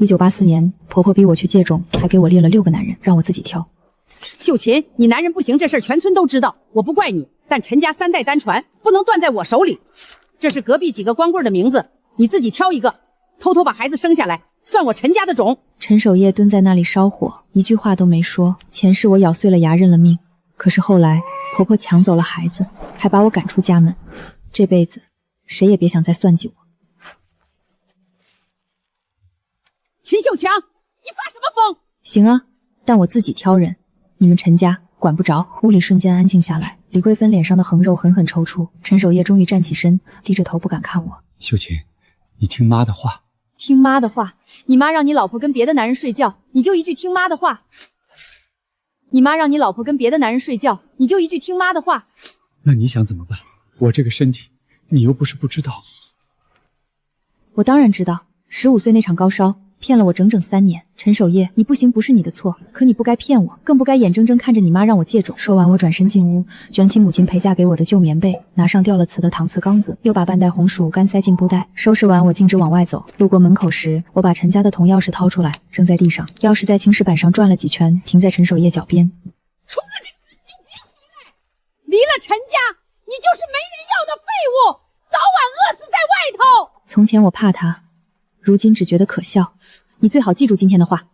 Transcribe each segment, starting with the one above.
1984年，婆婆逼我去借种，还给我列了6个男人，让我自己挑。秀琴，你男人不行，这事儿全村都知道，我不怪你。但陈家3代单传，不能断在我手里。这是隔壁几个光棍的名字，你自己挑一个，偷偷把孩子生下来，算我陈家的种。陈守业蹲在那里烧火，一句话都没说。前世我咬碎了牙认了命，可是后来婆婆抢走了孩子，还把我赶出家门。这辈子谁也别想再算计我。秦秀强，你发什么疯？行啊，但我自己挑人，你们陈家管不着。屋里瞬间安静下来，李桂芬脸上的横肉狠狠抽搐。陈守业终于站起身，低着头不敢看我。秀琴，你听妈的话。听妈的话？你妈让你老婆跟别的男人睡觉，你就一句听妈的话？你妈让你老婆跟别的男人睡觉，你就一句听妈的话？那你想怎么办？我这个身体，你又不是不知道。我当然知道，15岁那场高烧骗了我整整3年。陈守业，你不行不是你的错，可你不该骗我，更不该眼睁睁看着你妈让我借种。说完，我转身进屋，卷起母亲陪嫁给我的旧棉被，拿上掉了磁的搪瓷缸子，又把半袋红薯干塞进布袋。收拾完，我径直往外走。路过门口时，我把陈家的铜钥匙掏出来，扔在地上。钥匙在青石板上转了几圈，停在陈守业脚边。出了这个门就别回来！离了陈家，你就是没人要的废物，早晚饿死在外头。从前我怕他，如今只觉得可笑。你最好记住今天的话。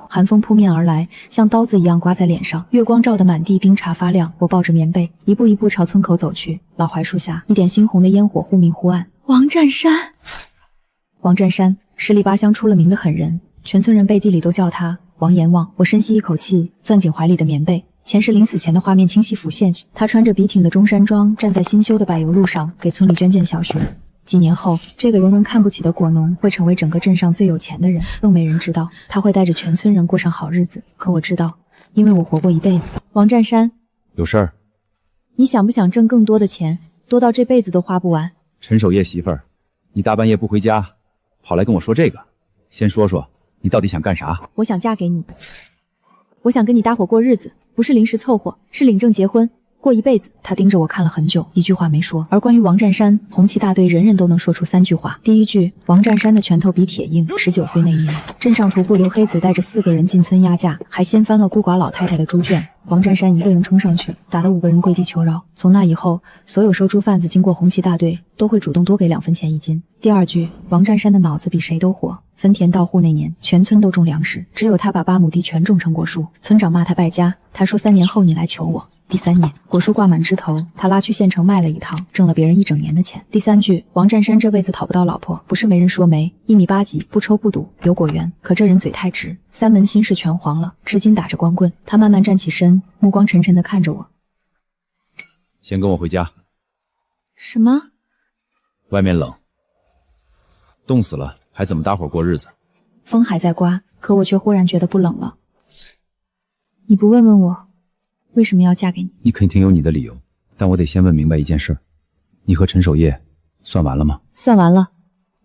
寒风扑面而来，像刀子一样刮在脸上，月光照得满地冰碴发亮。我抱着棉被，一步一步朝村口走去。老槐树下，一点猩红的烟火忽明忽暗。王占山，王占山，十里八乡出了名的狠人，全村人背地里都叫他王阎王。我深吸一口气，攥紧怀里的棉被。前世临死前的画面清晰浮现，他穿着笔挺的中山装，站在新修的柏油路上，给村里捐建小学。几年后，这个人人看不起的果农会成为整个镇上最有钱的人，更没人知道他会带着全村人过上好日子。可我知道，因为我活过一辈子。王占山，有事儿？你想不想挣更多的钱，多到这辈子都花不完？陈守业媳妇儿，你大半夜不回家，跑来跟我说这个，先说说你到底想干啥？我想嫁给你，我想跟你搭伙过日子，不是临时凑合，是领证结婚。过一辈子。他盯着我看了很久，一句话没说。而关于王占山，红旗大队人人都能说出3句话。第一句，王占山的拳头比铁硬。19岁那年，镇上屠户刘黑子带着4个人进村压价，还掀翻了孤寡老太太的猪圈。王占山一个人冲上去，打得5个人跪地求饶。从那以后，所有收猪贩子经过红旗大队，都会主动多给2分钱1斤。第二句，王占山的脑子比谁都活。分田到户那年，全村都种粮食，只有他把8亩地全种成果树。村长骂他败家，他说3年后你来求我。第3年，果树挂满枝头，他拉去县城卖了一趟，挣了别人1整年的钱。第3句，王占山这辈子讨不到老婆，不是没人说媒，1米8几，不抽不赌，有果园。可这人嘴太直，3门心事全黄了，至今打着光棍。他慢慢站起身，目光沉沉地看着我。先跟我回家。什么？外面冷，冻死了，还怎么搭伙过日子？风还在刮，可我却忽然觉得不冷了。你不问问我为什么要嫁给你？你肯定有你的理由，但我得先问明白一件事儿，你和陈守业算完了吗？算完了。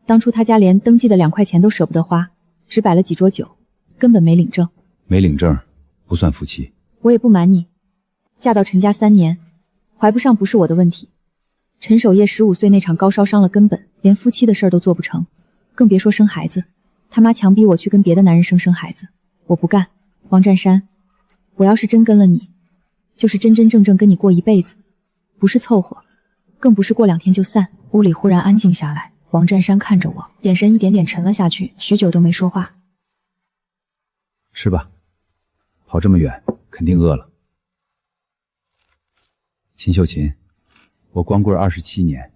当初他家连登记的2块钱都舍不得花，只摆了几桌酒，根本没领证。没领证不算夫妻。我也不瞒你，嫁到陈家3年，怀不上不是我的问题。陈守业15岁那场高烧伤了根本，连夫妻的事儿都做不成，更别说生孩子。他妈强逼我去跟别的男人生孩子，我不干。王占山，我要是真跟了你，就是真真正正跟你过一辈子，不是凑合，更不是过2天就散。屋里忽然安静下来，王占山看着我，眼神一点点沉了下去，许久都没说话。吃吧，跑这么远，肯定饿了。秦秀琴，我光棍27年，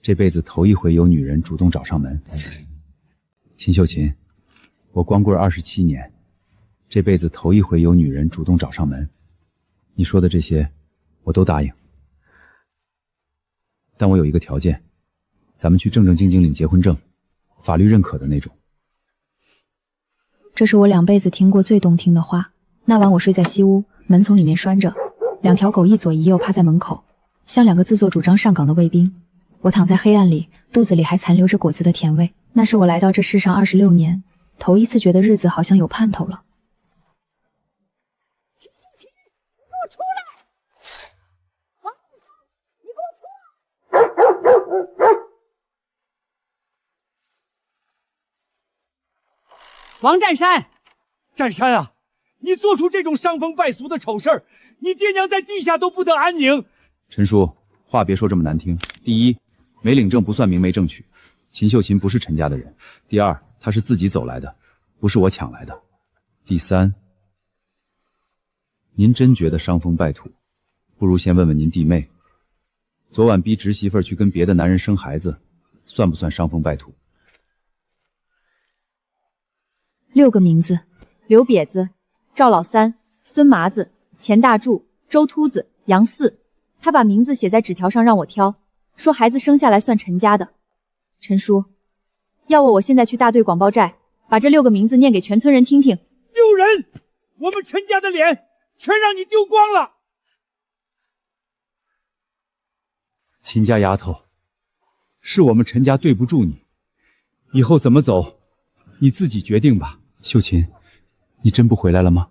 这辈子头一回有女人主动找上门。秦秀琴，我光棍27年，这辈子头一回有女人主动找上门。你说的这些，我都答应。但我有一个条件，咱们去正正经经领结婚证，法律认可的那种。这是我2辈子听过最动听的话。那晚我睡在西屋，门从里面拴着，2条狗一左一右趴在门口，像2个自作主张上岗的卫兵。我躺在黑暗里，肚子里还残留着果子的甜味。那是我来到这世上26年，头一次觉得日子好像有盼头了。秦秀琴，你给我出来！王子山，你给我出来！王占山，占山啊，你做出这种伤风败俗的丑事儿，你爹娘在地下都不得安宁。陈叔，话别说这么难听。第一，没领证不算明媒正娶，秦秀琴不是陈家的人。第二，她是自己走来的，不是我抢来的。第三，您真觉得伤风败土，不如先问问您弟妹，昨晚逼侄媳妇去跟别的男人生孩子，算不算伤风败土？6个名字：刘瘪子、赵老三、孙麻子、钱大柱、周秃子、杨四。他把名字写在纸条上让我挑，说孩子生下来算陈家的。陈叔，要我现在去大队广报寨，把这6个名字念给全村人听听。丢人！我们陈家的脸全让你丢光了。秦家丫头，是我们陈家对不住你，以后怎么走，你自己决定吧。秀琴，你真不回来了吗？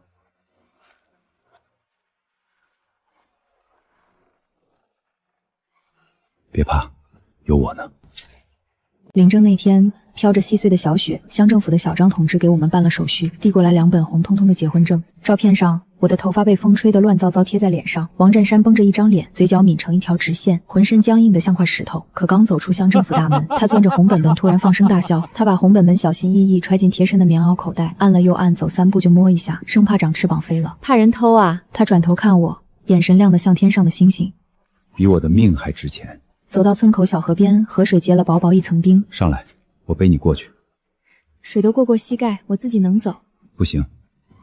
别怕，有我呢。领证那天，飘着细碎的小雪，乡政府的小张同志给我们办了手续，递过来2本红彤彤的结婚证。照片上，我的头发被风吹得乱糟糟贴在脸上，王占山绷着一张脸，嘴角抿成一条直线，浑身僵硬得像块石头。可刚走出乡政府大门，他攥着红本本，突然放声大笑。他把红本本小心翼翼揣进贴身的棉袄口袋，按了又按，走3步就摸一下，生怕长翅膀飞了，怕人偷啊。他转头看我，眼神亮得像天上的星星，比我的命还值钱。走到村口小河边，河水结了薄薄一层冰。上来，我背你过去。水都过膝盖，我自己能走。不行，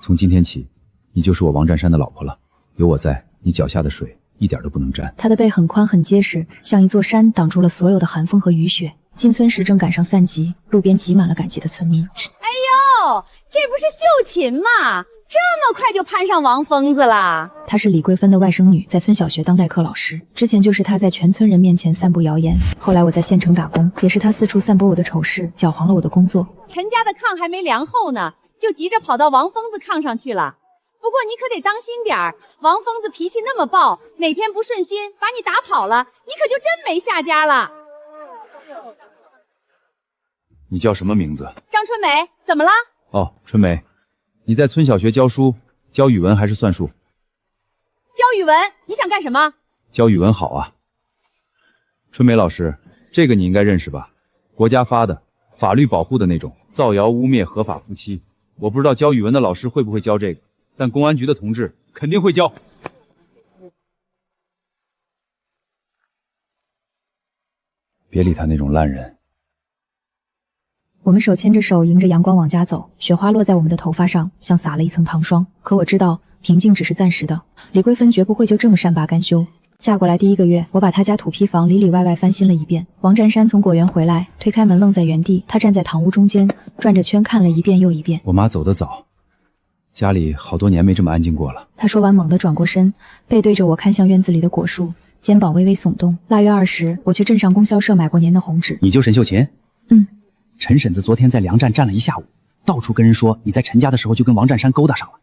从今天起，你就是我王占山的老婆了。有我在，你脚下的水一点都不能沾。他的背很宽很结实，像一座山，挡住了所有的寒风和雨雪。进村时正赶上散集，路边挤满了赶集的村民。哎呦，这不是秀琴吗？这么快就攀上王疯子了？她是李桂芬的外甥女，在村小学当代课老师。之前就是她在全村人面前散布谣言，后来我在县城打工，也是她四处散播我的丑事，搅黄了我的工作。陈家的炕还没凉厚呢，就急着跑到王疯子炕上去了。不过你可得当心点儿，王疯子脾气那么暴，哪天不顺心把你打跑了，你可就真没下家了。你叫什么名字？张春梅，怎么了？哦，春梅，你在村小学教书，教语文还是算术？教语文，你想干什么？教语文好啊。春梅老师，这个你应该认识吧？国家发的，法律保护的那种，造谣污蔑合法夫妻。我不知道教语文的老师会不会教这个，但公安局的同志肯定会教。别理他那种烂人。我们手牵着手，迎着阳光往家走，雪花落在我们的头发上，像撒了一层糖霜。可我知道，平静只是暂时的。李桂芬绝不会就这么善罢甘休。嫁过来第1个月，我把她家土坯房里里外外翻新了一遍。王占山从果园回来，推开门愣在原地。他站在堂屋中间，转着圈看了一遍又一遍。我妈走得早，家里好多年没这么安静过了。他说完，猛地转过身，背对着我看向院子里的果树，肩膀微微耸动。腊月20，我去镇上供销社买过年的红纸。你就沈秀琴？嗯。陈婶子昨天在粮站站了一下午，到处跟人说你在陈家的时候就跟王占山勾搭上了，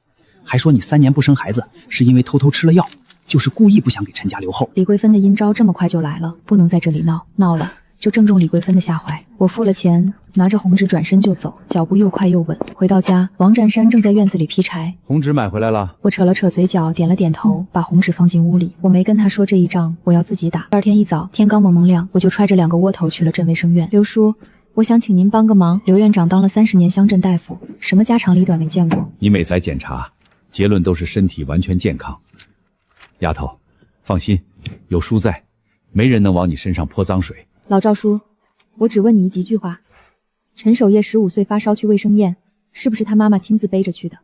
还说你3年不生孩子是因为偷偷吃了药，就是故意不想给陈家留后。李桂芬的阴招这么快就来了，不能在这里闹，闹了就正中李桂芬的下怀。我付了钱，拿着红纸转身就走，脚步又快又稳。回到家，王占山正在院子里劈柴。红纸买回来了。我扯了扯嘴角，点了点头，把红纸放进屋里。我没跟他说这一仗我要自己打。第2天一早，天刚蒙蒙亮，我就揣着2个窝头去了镇卫生院。刘叔，我想请您帮个忙。刘院长当了30年乡镇大夫，什么家长里短没见过。你每载检查，结论都是身体完全健康。丫头，放心，有叔在，没人能往你身上泼脏水。老赵叔，我只问你几句话。陈守业15岁发烧去卫生宴，是不是他妈妈亲自背着去的？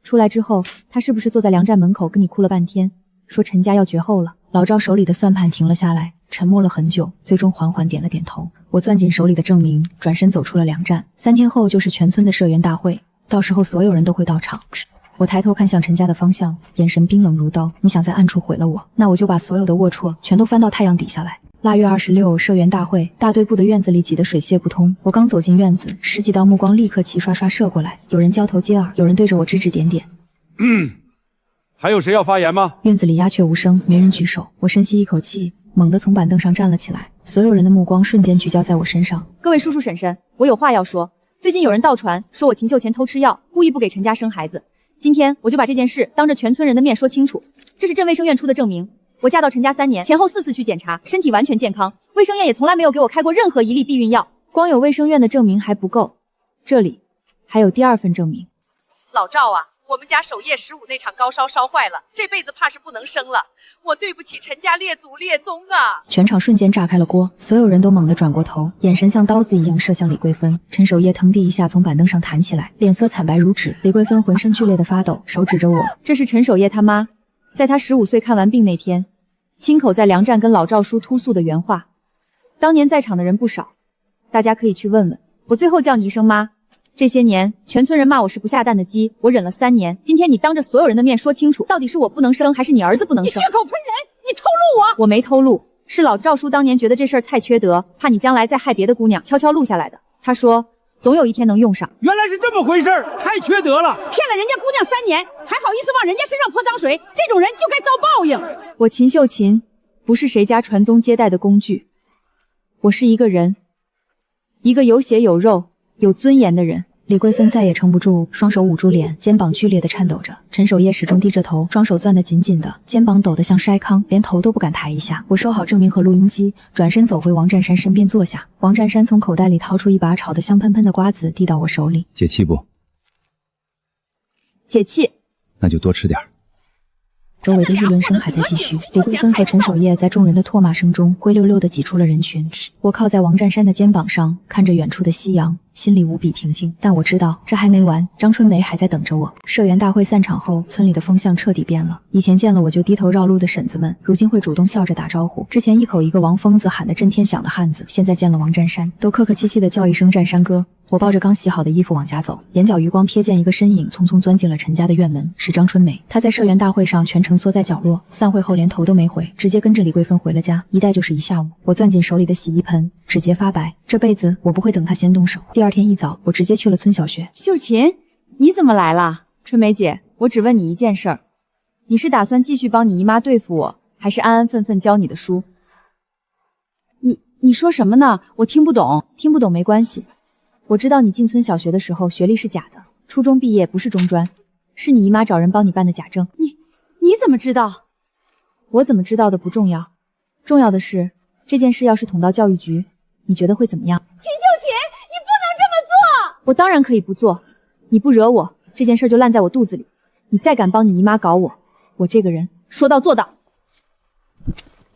出来之后，他是不是坐在粮站门口跟你哭了半天，说陈家要绝后了？老赵手里的算盘停了下来，沉默了很久，最终缓缓点了点头。我攥紧手里的证明，转身走出了粮站。3天后就是全村的社员大会，到时候所有人都会到场。我抬头看向陈家的方向，眼神冰冷如刀。你想在暗处毁了我，那我就把所有的龌龊全都翻到太阳底下来。腊月26，社员大会，大队部的院子里挤得水泄不通。我刚走进院子，10几道目光立刻齐刷刷射过来，有人交头接耳，有人对着我指指点点。还有谁要发言吗？院子里鸦雀无声，没人举手。我深吸一口气，猛地从板凳上站了起来，所有人的目光瞬间聚焦在我身上。各位叔叔婶婶，我有话要说。最近有人盗传说我秦秀前偷吃药，故意不给陈家生孩子。今天我就把这件事当着全村人的面说清楚。这是镇卫生院出的证明，我嫁到陈家3年，前后4次去检查，身体完全健康，卫生院也从来没有给我开过任何一粒避孕药。光有卫生院的证明还不够，这里还有第2份证明。老赵啊，我们家守夜15那场高烧烧坏了，这辈子怕是不能生了。我对不起陈家列祖列宗啊！全场瞬间炸开了锅，所有人都猛地转过头，眼神像刀子一样射向李桂芬。陈守业腾地一下从板凳上弹起来，脸色惨白如纸。李桂芬浑身剧烈的发抖，手指着我，这是陈守业他妈在他15岁看完病那天，亲口在粮站跟老赵叔突诉的原话。当年在场的人不少，大家可以去问问。我最后叫你一声妈。这些年，全村人骂我是不下蛋的鸡，我忍了3年。今天你当着所有人的面说清楚，到底是我不能生，还是你儿子不能生？你血口喷人！你偷录我！我没偷录，是老赵叔当年觉得这事儿太缺德，怕你将来再害别的姑娘，悄悄录下来的。他说，总有一天能用上。原来是这么回事儿，太缺德了！骗了人家姑娘3年，还好意思往人家身上泼脏水，这种人就该遭报应。我秦秀琴不是谁家传宗接代的工具，我是一个人，一个有血有肉、有尊严的人。李桂芬再也撑不住，双手捂住脸，肩膀剧烈的颤抖着。陈守业始终低着头，双手攥得紧紧的，肩膀抖得像筛糠，连头都不敢抬一下。我收好证明和录音机，转身走回王占山身边坐下。王占山从口袋里掏出一把炒得香喷喷的瓜子，递到我手里。解气不？解气。那就多吃点儿。周围的议论声还在继续，李桂芬和陈守业在众人的唾骂声中灰溜溜地挤出了人群。我靠在王占山的肩膀上，看着远处的夕阳，心里无比平静。但我知道这还没完，张春梅还在等着我。社员大会散场后，村里的风向彻底变了。以前见了我就低头绕路的婶子们，如今会主动笑着打招呼。之前一口一个王疯子喊得震天响的汉子，现在见了王占山，都客客气气地叫一声占山哥。我抱着刚洗好的衣服往家走，眼角余光瞥见一个身影匆匆钻进了陈家的院门，是张春梅。她在社员大会上全程缩在角落，散会后连头都没回，直接跟着李桂芬回了家，一待就是1下午。我攥紧手里的洗衣盆，指节发白，这辈子我不会等她先动手。第2天一早，我直接去了村小学。秀琴，你怎么来了？春梅姐，我只问你一件事儿，你是打算继续帮你姨妈对付我，还是安安分分教你的书？你说什么呢？我听不懂。听不懂没关系。我知道你进村小学的时候学历是假的，初中毕业不是中专，是你姨妈找人帮你办的假证。你怎么知道？我怎么知道的不重要，重要的是这件事要是捅到教育局，你觉得会怎么样？秦秀琴，你不能这么做！我当然可以不做，你不惹我，这件事就烂在我肚子里。你再敢帮你姨妈搞我，我这个人说到做到。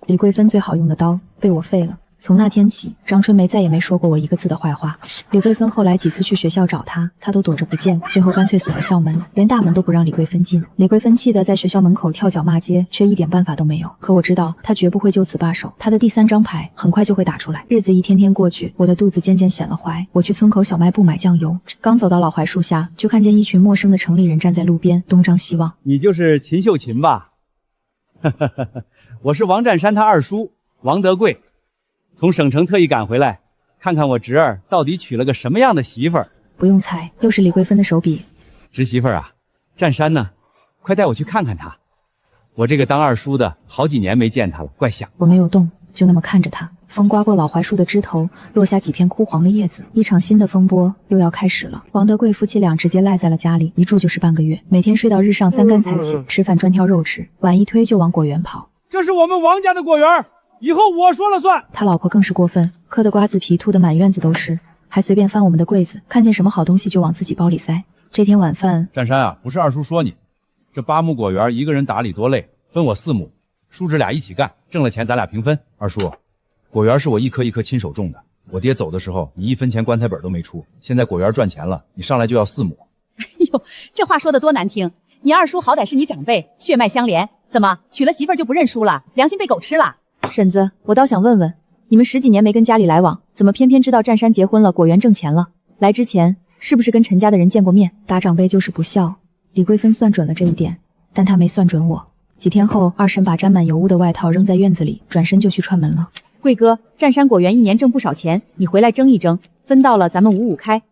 李桂芬最好用的刀被我废了。从那天起，张春梅再也没说过我一个字的坏话。李桂芬后来几次去学校找她，她都躲着不见，最后干脆锁了校门，连大门都不让李桂芬进。李桂芬气得在学校门口跳脚骂街，却一点办法都没有。可我知道她绝不会就此罢手，她的第3张牌很快就会打出来。日子一天天过去，我的肚子渐渐显了怀。我去村口小卖部买酱油，刚走到老槐树下，就看见一群陌生的城里人站在路边东张西望。你就是秦秀琴吧？我是王占山他二叔王德贵。从省城特意赶回来，看看我侄儿到底娶了个什么样的媳妇儿。不用猜，又是李桂芬的手笔。侄媳妇儿啊，占山呢？快带我去看看他。我这个当二叔的好几年没见他了，怪想。我没有动，就那么看着他。风刮过老槐树的枝头，落下几片枯黄的叶子。一场新的风波又要开始了。王德贵夫妻俩直接赖在了家里，一住就是半个月，每天睡到日上3竿才起，吃饭专挑肉吃，碗一推就往果园跑。这是我们王家的果园，以后我说了算。他老婆更是过分，嗑的瓜子皮吐得满院子都是，还随便翻我们的柜子，看见什么好东西就往自己包里塞。这天晚饭，占山啊，不是二叔说你，这8亩果园一个人打理多累，分我4亩，叔侄俩一起干，挣了钱咱俩平分。二叔，果园是我一颗一颗亲手种的，我爹走的时候你1分钱棺材本都没出，现在果园赚钱了，你上来就要4亩。哎呦，这话说的多难听！你二叔好歹是你长辈，血脉相连，怎么娶了媳妇儿就不认输了？良心被狗吃了？婶子，我倒想问问，你们10几年没跟家里来往，怎么偏偏知道占山结婚了，果园挣钱了？来之前是不是跟陈家的人见过面？打长辈就是不孝，李桂芬算准了这一点，但她没算准我。几天后，二婶把沾满油污的外套扔在院子里，转身就去串门了。贵哥，占山果园1年挣不少钱，你回来争一争，分到了咱们5-5开。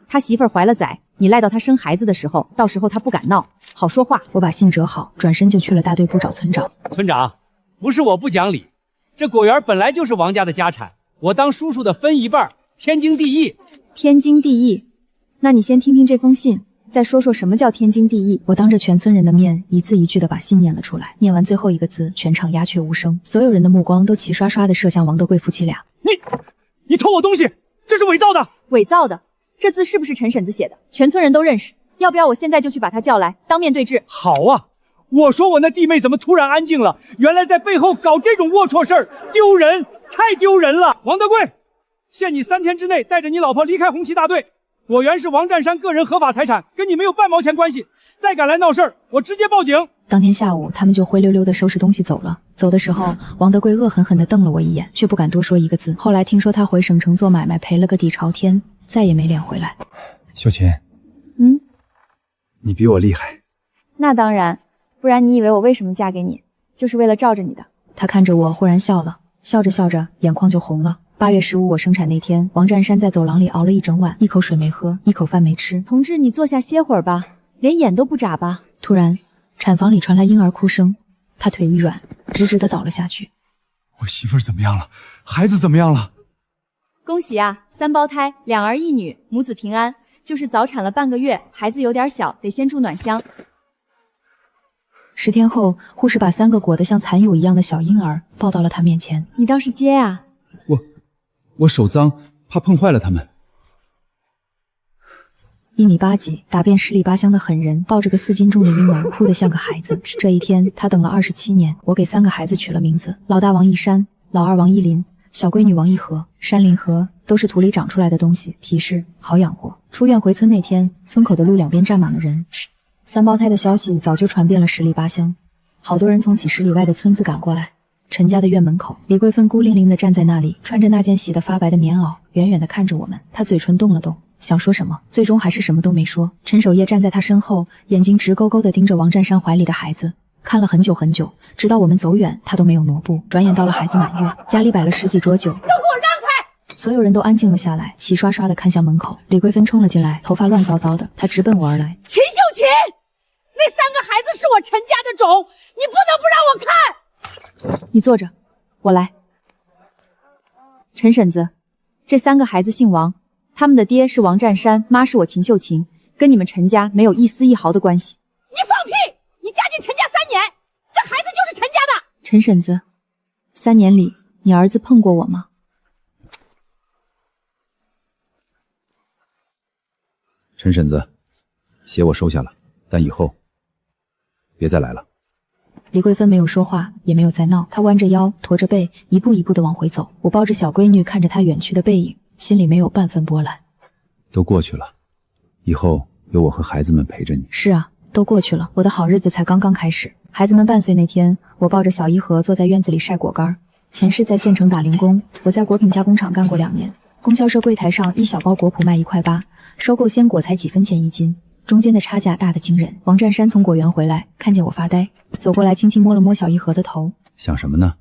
他媳妇儿怀了崽，你赖到他生孩子的时候，到时候他不敢闹，好说话。我把信折好，转身就去了大队部找村长。村长，不是我不讲理，这果园本来就是王家的家产，我当叔叔的分一半，天经地义。天经地义。那你先听听这封信，再说说什么叫天经地义。我当着全村人的面，一字一句地把信念了出来。念完最后一个字，全场鸦雀无声，所有人的目光都齐刷刷地射向王德贵夫妻俩。你偷我东西，这是伪造的！伪造的？这字是不是陈婶子写的？全村人都认识。要不要我现在就去把他叫来，当面对质？好啊！我说我那弟妹怎么突然安静了？原来在背后搞这种龌龊事儿，丢人，太丢人了！王德贵，限你3天之内带着你老婆离开红旗大队。我原是王占山个人合法财产，跟你没有半毛钱关系。再敢来闹事儿，我直接报警。当天下午，他们就灰溜溜地收拾东西走了。走的时候，王德贵恶狠狠地瞪了我一眼，却不敢多说一个字。后来听说他回省城做买卖，赔了个底朝天，再也没脸回来。秀琴，你比我厉害。那当然，不然你以为我为什么嫁给你，就是为了罩着你的。他看着我，忽然笑了，笑着笑着，眼眶就红了。8月15我生产那天，王占山在走廊里熬了一整晚，一口水没喝，一口饭没吃。同志，你坐下歇会儿吧，连眼都不眨吧。突然，产房里传来婴儿哭声，他腿一软，直直地倒了下去。我媳妇儿怎么样了？孩子怎么样了？恭喜啊，3胞胎，2儿1女，母子平安。就是早产了半个月，孩子有点小，得先住暖箱。10天后，护士把3个裹得像蚕蛹一样的小婴儿抱到了他面前。你倒是接啊！我手脏，怕碰坏了他们。1米8几，打遍十里八乡的狠人，抱着个4斤重的婴儿，哭得像个孩子。这一天，他等了27年。我给3个孩子取了名字，老大王一山，老二王一林，小闺女王一禾。山林禾都是土里长出来的东西，皮实好养活。出院回村那天，村口的路两边站满了人。3胞胎的消息早就传遍了十里八乡，好多人从几十里外的村子赶过来。陈家的院门口，李桂芬孤零零地站在那里，穿着那件洗得发白的棉袄，远远地看着我们。她嘴唇动了动，想说什么，最终还是什么都没说。陈守业站在她身后，眼睛直勾勾地盯着王占山怀里的孩子，看了很久很久，直到我们走远，他都没有挪步。转眼到了孩子满月，家里摆了10几桌酒，都给我让开！所有人都安静了下来，齐刷刷地看向门口。李桂芬冲了进来，头发乱糟糟的，她直奔我而来。秦秀琴，那3个孩子是我陈家的种，你不能不让我看。你坐着，我来。陈婶子，这3个孩子姓王，他们的爹是王占山，妈是我秦秀琴，跟你们陈家没有一丝一毫的关系。你放屁！你嫁进陈家3年，这孩子就是陈家的。陈婶子，3年里你儿子碰过我吗？陈婶子，鞋我收下了，但以后别再来了。李桂芬没有说话，也没有再闹，她弯着腰，驼着背，一步一步地往回走。我抱着小闺女，看着她远去的背影，心里没有半分波澜。都过去了，以后有我和孩子们陪着你。是啊，都过去了，我的好日子才刚刚开始。孩子们半岁那天，我抱着小一禾坐在院子里晒果干。前世在县城打零工，我在果品加工厂干过2年。供销社柜台上一小包果脯卖1块8，收购鲜果才几分钱1斤，中间的差价大得惊人。王占山从果园回来，看见我发呆，走过来轻轻摸了摸小一禾的头。想什么呢？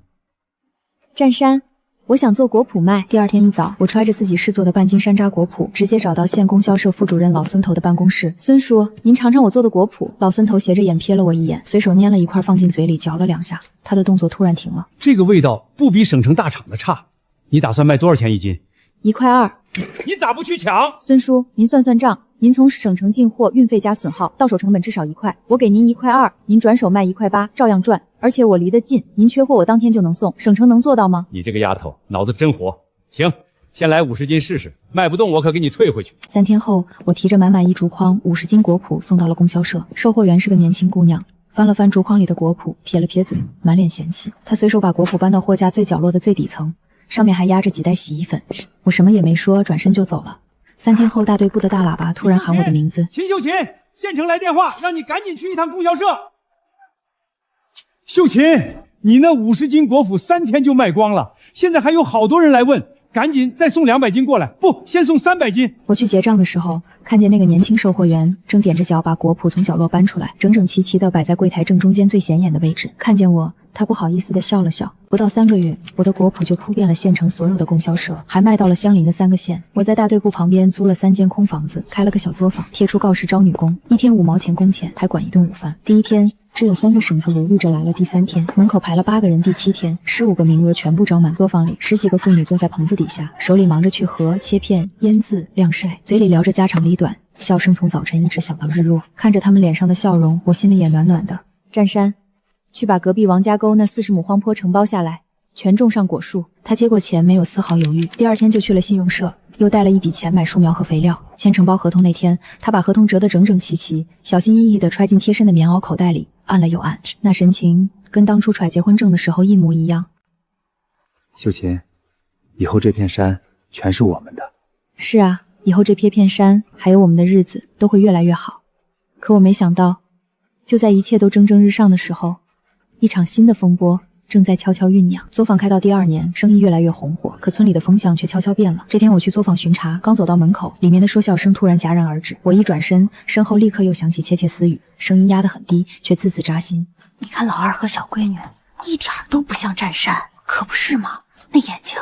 占山，我想做果脯卖。第2天一早，我揣着自己试做的半斤山楂果脯，直接找到县供销社副主任老孙头的办公室。孙叔，您尝尝我做的果脯。老孙头斜着眼瞥了我一眼，随手拈了一块放进嘴里嚼了2下，他的动作突然停了。这个味道不比省城大厂的差。你打算卖多少钱1斤？1块2。你咋不去抢？孙叔，您算算账。您从省城进货，运费加损耗，到手成本至少1块，我给您1块2，您转手卖1块8，照样赚。而且我离得近，您缺货我当天就能送，省城能做到吗？你这个丫头脑子真活。行，先来50斤试试，卖不动我可给你退回去。3天后，我提着满满一竹筐50斤果脯送到了供销社，售货员是个年轻姑娘，翻了翻竹筐里的果脯，撇了撇嘴，满脸嫌弃。她随手把果脯搬到货架最角落的最底层，上面还压着几袋洗衣粉。我什么也没说，转身就走了。3天后，大队部的大喇叭突然喊我的名字。秦秀琴，县城来电话，让你赶紧去一趟供销社。秀琴，你那50斤果脯3天就卖光了，现在还有好多人来问，赶紧再送200斤过来。不，先送300斤。我去结账的时候，看见那个年轻售货员正踮着脚把果脯从角落搬出来，整整齐齐地摆在柜台正中间最显眼的位置。看见我，他不好意思地笑了笑。不到3个月，我的果脯就铺遍了县城所有的供销社，还卖到了相邻的3个县。我在大队部旁边租了3间空房子，开了个小作坊，贴出告示招女工，1天5毛钱工钱，还管1顿午饭。第1天，只有3个婶子犹豫着来了。第3天，门口排了8个人。第7天，15个名额全部招满。作坊里10几个妇女坐在棚子底下，手里忙着去核、切片、腌渍、晾晒，嘴里聊着家长里短，笑声从早晨一直响到日落。看着他们脸上的笑容，我心里也暖暖的。占山，去把隔壁王家沟那40亩荒坡承包下来，全种上果树。他接过钱没有丝毫犹豫，第2天就去了信用社，又带了一笔钱买树苗和肥料。签承包合同那天，他把合同折得整整齐齐，小心翼翼地揣进贴身的棉袄口袋里，按了又按，那神情跟当初揣结婚证的时候一模一样。秀琴，以后这片山全是我们的。是啊，以后这片山还有我们的日子都会越来越好。可我没想到，就在一切都蒸蒸日上的时候，一场新的风波正在悄悄酝酿。作坊开到第2年，生意越来越红火，可村里的风向却悄悄变了。这天我去作坊巡查，刚走到门口，里面的说笑声突然戛然而止。我一转身，身后立刻又响起窃窃私语，声音压得很低，却字字扎心。你看老二和小闺女一点都不像占山，可不是吗？那眼睛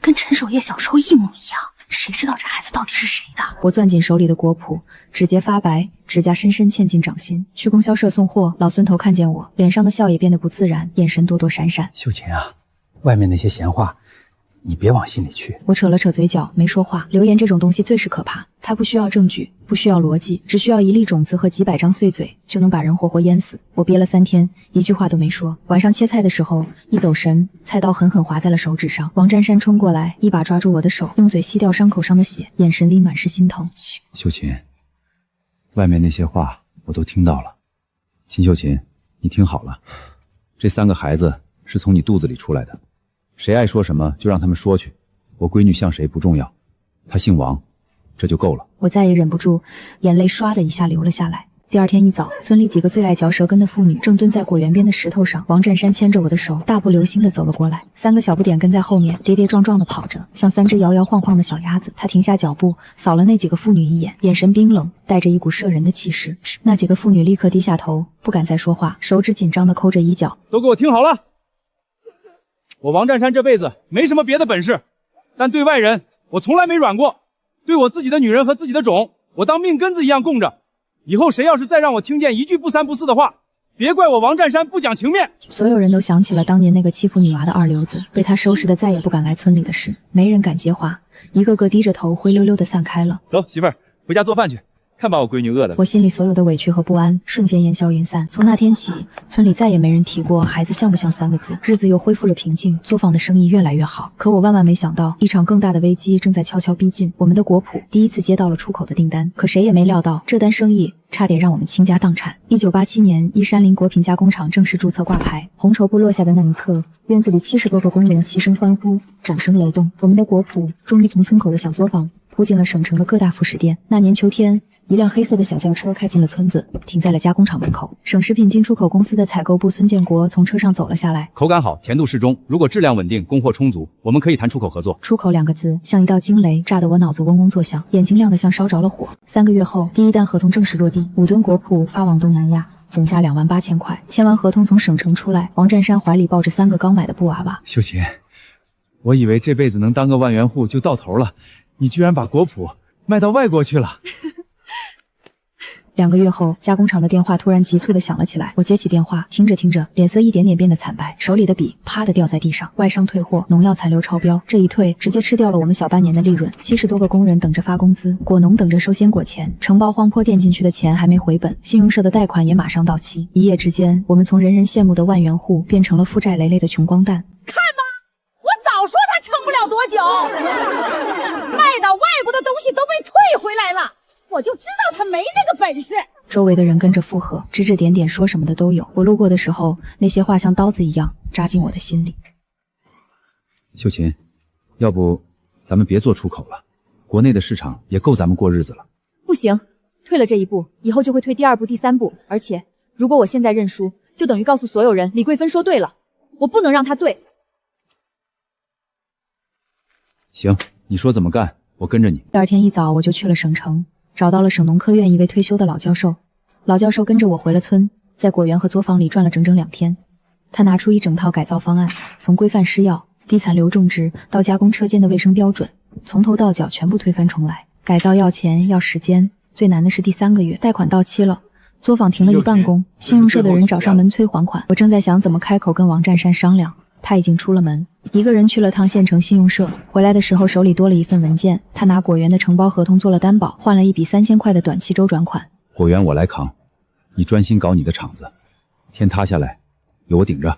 跟陈守业小时候一模一样，谁知道这孩子到底是谁的？我攥紧手里的果脯，指节发白，指甲深深嵌进掌心。去供销社送货，老孙头看见我，脸上的笑也变得不自然，眼神躲躲闪闪。秀琴啊，外面那些闲话，你别往心里去。我扯了扯嘴角，没说话。流言这种东西最是可怕，它不需要证据，不需要逻辑，只需要一粒种子和几百张碎嘴，就能把人活活淹死。我憋了3天，一句话都没说。晚上切菜的时候，一走神，菜刀狠狠划在了手指上。王占山冲过来，一把抓住我的手，用嘴吸掉伤口上的血，眼神里满是心疼。秀琴，外面那些话我都听到了。秦秀琴，你听好了，这3个孩子是从你肚子里出来的，谁爱说什么就让他们说去。我闺女像谁不重要，她姓王，这就够了。我再也忍不住，眼泪唰的一下流了下来。第2天一早，村里几个最爱嚼舌根的妇女正蹲在果园边的石头上。王占山牵着我的手，大步流星地走了过来，3个小不点跟在后面，跌跌撞撞地跑着，像3只摇摇晃晃的小鸭子。他停下脚步，扫了那几个妇女一眼，眼神冰冷，带着一股摄人的气势。那几个妇女立刻低下头，不敢再说话，手指紧张地抠着衣角。都给我听好了，我王占山这辈子没什么别的本事，但对外人我从来没软过，对我自己的女人和自己的种，我当命根子一样供着。以后谁要是再让我听见一句不三不四的话，别怪我王占山不讲情面。所有人都想起了当年那个欺负女娃的二流子，被他收拾的再也不敢来村里的事，没人敢接话，一个个低着头灰溜溜的散开了。走，媳妇儿，回家做饭去，看把我闺女饿的。我心里所有的委屈和不安瞬间烟消云散。从那天起，村里再也没人提过孩子像不像3个字，日子又恢复了平静，作坊的生意越来越好。可我万万没想到，一场更大的危机正在悄悄逼近。我们的果脯第一次接到了出口的订单，可谁也没料到，这单生意差点让我们倾家荡产。1987年，依山林果品加工厂正式注册挂牌，红绸布落下的那一刻，院子里70多个工人齐声欢呼，掌声雷动。我们的果脯终于从村口的小作坊铺进了省城的各大副食店。那年秋天，一辆黑色的小轿车开进了村子，停在了加工厂门口。省食品进出口公司的采购部孙建国从车上走了下来，口感好，甜度适中，如果质量稳定，供货充足，我们可以谈出口合作。出口2个字像一道惊雷，炸得我脑子嗡嗡作响，眼睛亮得像烧着了火。3个月后，第1单合同正式落地，5吨果脯发往东南亚，总价28000块。签完合同从省城出来，王占山怀里抱着3个刚买的布娃娃。秀琴，我以为这辈子能当个万元户就到头了，你居然把果脯卖到外国去了。2个月后，加工厂的电话突然急促地响了起来。我接起电话，听着听着，脸色一点点变得惨白，手里的笔啪地掉在地上。外商退货，农药残留超标，这一退直接吃掉了我们小半年的利润。70多个工人等着发工资，果农等着收鲜果钱，承包荒坡垫进去的钱还没回本，信用社的贷款也马上到期。一夜之间，我们从人人羡慕的万元户变成了负债累累的穷光蛋。看吧，我早说他撑不了多久，卖到外国的东西都被退回来了，我就知道他没那个本事。周围的人跟着附和，指指点点，说什么的都有。我路过的时候，那些话像刀子一样扎进我的心里。秀琴，要不咱们别做出口了，国内的市场也够咱们过日子了。不行，退了这一步，以后就会退第2步、第3步。而且，如果我现在认输，就等于告诉所有人李桂芬说对了，我不能让她对。行，你说怎么干，我跟着你。第2天一早，我就去了省城，找到了省农科院一位退休的老教授。老教授跟着我回了村，在果园和作坊里转了整整2天。他拿出一整套改造方案，从规范施药、低残留种植到加工车间的卫生标准，从头到脚全部推翻重来。改造要钱要时间，最难的是第3个月，贷款到期了，作坊停了一半工，信用社的人找上门催还款。我正在想怎么开口跟王占山商量，他已经出了门，一个人去了趟县城信用社，回来的时候手里多了一份文件。他拿果园的承包合同做了担保，换了一笔3000块的短期周转款。果园我来扛，你专心搞你的厂子，天塌下来有我顶着。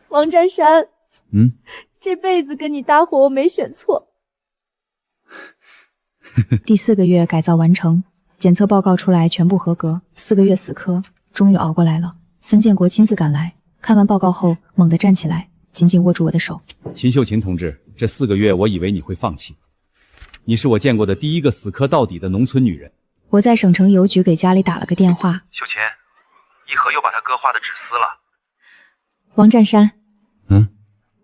王占山，这辈子跟你搭伙我没选错。第4个月改造完成，检测报告出来全部合格，4个月死磕，终于熬过来了。孙建国亲自赶来，看完报告后猛地站起来，紧紧握住我的手。秦秀琴同志，这4个月我以为你会放弃，你是我见过的第一个死磕到底的农村女人。我在省城邮局给家里打了个电话。秀琴，一禾又把他哥画的纸撕了。王占山，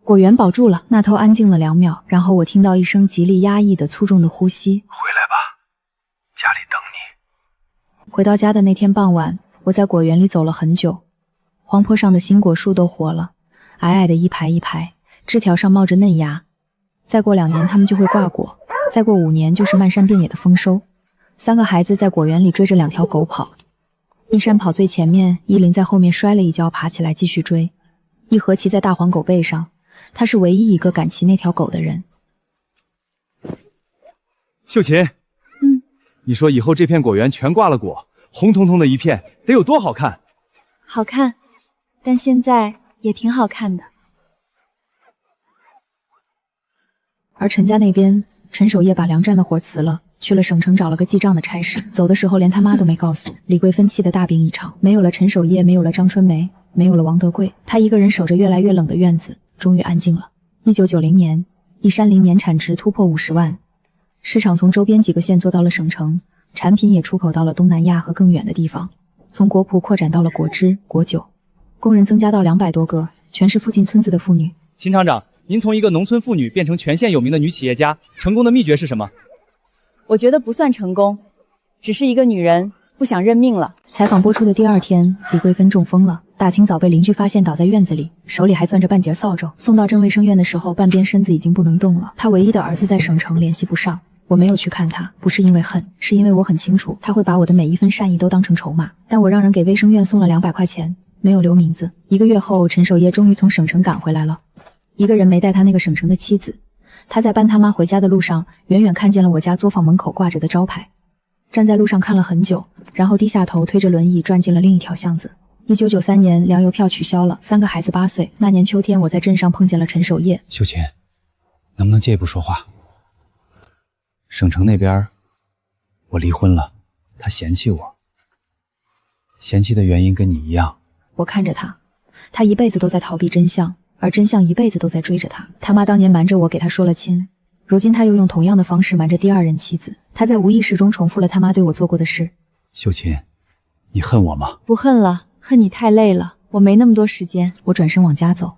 果园保住了。那头安静了2秒，然后我听到一声极力压抑的粗重的呼吸。回来吧，家里等你。回到家的那天傍晚，我在果园里走了很久，黄坡上的新果树都活了，矮矮的一排一排，枝条上冒着嫩芽。再过2年它们就会挂果，再过5年就是漫山遍野的丰收。3个孩子在果园里追着2条狗跑，一山跑最前面，依林在后面摔了一跤，爬起来继续追。一禾骑在大黄狗背上，他是唯一一个敢骑那条狗的人。秀琴，你说以后这片果园全挂了果，红彤彤的一片，得有多好看？好看，但现在也挺好看的。而陈家那边，陈守业把粮站的活辞了，去了省城找了个记账的差事，走的时候连他妈都没告诉。李桂芬气得大病一场，没有了陈守业，没有了张春梅，没有了王德贵，他一个人守着越来越冷的院子，终于安静了。1990年，一山林年产值突破50万，市场从周边几个县做到了省城，产品也出口到了东南亚和更远的地方，从果脯扩展到了果汁、果酒，工人增加到200多个，全是附近村子的妇女。秦厂长，您从一个农村妇女变成全县有名的女企业家，成功的秘诀是什么？我觉得不算成功，只是一个女人不想认命了。采访播出的第2天，李桂芬中风了，大清早被邻居发现倒在院子里，手里还攥着半截扫帚。送到镇卫生院的时候，半边身子已经不能动了。他唯一的儿子在省城联系不上，我没有去看他，不是因为恨，是因为我很清楚他会把我的每一分善意都当成筹码。但我让人给卫生院送了200块钱，没有留名字。1个月后，陈守业终于从省城赶回来了，一个人没带他那个省城的妻子。他在搬他妈回家的路上，远远看见了我家作坊门口挂着的招牌，站在路上看了很久，然后低下头推着轮椅转进了另一条巷子。1993年，粮油票取消了，3个孩子8岁。那年秋天，我在镇上碰见了陈守业。秀琴，能不能借一步说话？省城那边，我离婚了，他嫌弃我，嫌弃的原因跟你一样。我看着他，他一辈子都在逃避真相，而真相一辈子都在追着他。他妈当年瞒着我给他说了亲，如今他又用同样的方式瞒着第2任妻子。他在无意识中重复了他妈对我做过的事。秀琴，你恨我吗？不恨了，恨你太累了，我没那么多时间。我转身往家走。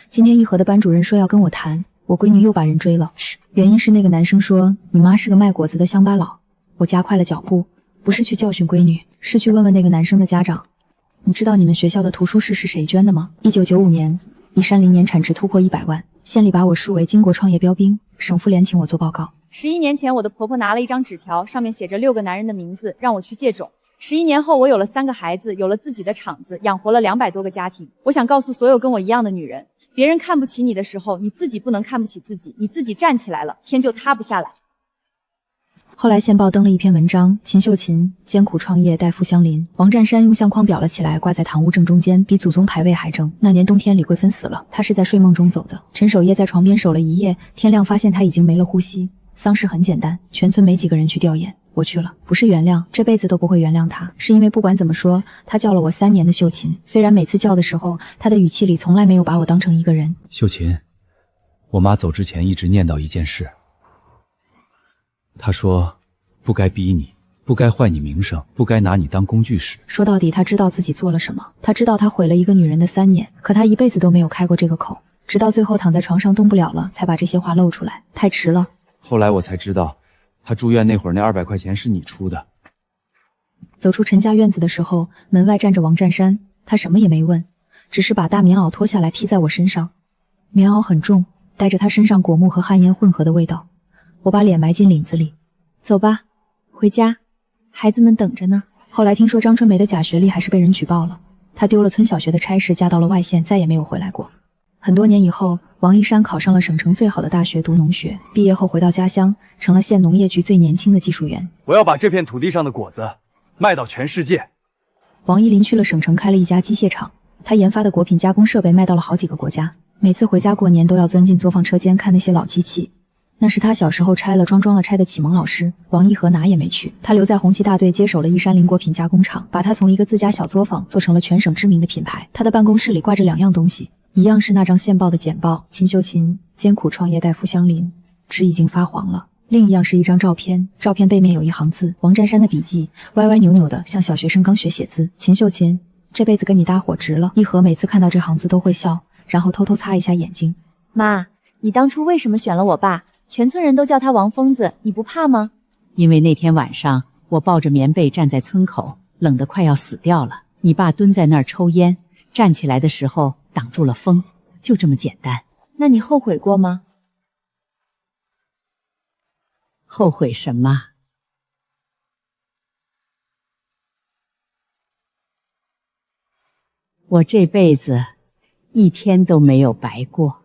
今天一禾的班主任说要跟我谈，我闺女又把人追了，原因是那个男生说你妈是个卖果子的乡巴佬。我加快了脚步，不是去教训闺女，是去问问那个男生的家长。你知道你们学校的图书室是谁捐的吗？1995年，宜山林年产值突破100万，县里把我树为经国创业标兵，省妇联请我做报告。11年前，我的婆婆拿了一张纸条，上面写着6个男人的名字，让我去借种。11年后，我有了3个孩子，有了自己的厂子，养活了200多个家庭。我想告诉所有跟我一样的女人，别人看不起你的时候，你自己不能看不起自己，你自己站起来了，天就塌不下来。后来县报登了一篇文章，秦秀琴艰苦创业，代父相邻。王占山用相框裱了起来，挂在堂屋正中间，比祖宗牌位还正。那年冬天，李桂芬死了，她是在睡梦中走的。陈守业在床边守了一夜，天亮发现他已经没了呼吸。丧事很简单，全村没几个人去吊唁，我去了。不是原谅，这辈子都不会原谅他，是因为不管怎么说，他叫了我3年的秀琴。虽然每次叫的时候，他的语气里从来没有把我当成一个人。秀琴，我妈走之前一直念叨一件事，她说不该逼你，不该坏你名声，不该拿你当工具使。说到底，他知道自己做了什么，他知道他毁了一个女人的3年，可他一辈子都没有开过这个口，直到最后躺在床上动不了了，才把这些话露出来，太迟了。后来我才知道，他住院那会儿那200块钱是你出的。走出陈家院子的时候，门外站着王占山，他什么也没问，只是把大棉袄脱下来披在我身上。棉袄很重，带着他身上果木和旱烟混合的味道。我把脸埋进领子里。走吧，回家。孩子们等着呢。后来听说张春梅的假学历还是被人举报了，她丢了村小学的差事，嫁到了外县，再也没有回来过。很多年以后，王一山考上了省城最好的大学，读农学。毕业后回到家乡，成了县农业局最年轻的技术员。我要把这片土地上的果子卖到全世界。王一林去了省城，开了一家机械厂，他研发的果品加工设备卖到了好几个国家。每次回家过年，都要钻进作坊车间看那些老机器。那是他小时候拆了装装了拆的启蒙老师。王一和哪也没去，他留在红旗大队接手了一山林果品加工厂，把他从一个自家小作坊做成了全省知名的品牌。他的办公室里挂着2样东西，一样是那张现报的简报，秦秀琴艰苦创业代父相邻，纸已经发黄了；另一样是一张照片，照片背面有一行字，王占山的笔记，歪歪扭扭的，像小学生刚学写字。秦秀琴，这辈子跟你搭伙值了。一和每次看到这行字都会笑，然后偷偷擦一下眼睛。妈，你当初为什么选了我爸？全村人都叫他王疯子，你不怕吗？因为那天晚上我抱着棉被站在村口，冷得快要死掉了。你爸蹲在那儿抽烟，站起来的时候挡住了风，就这么简单。那你后悔过吗？后悔什么？我这辈子一天都没有白过。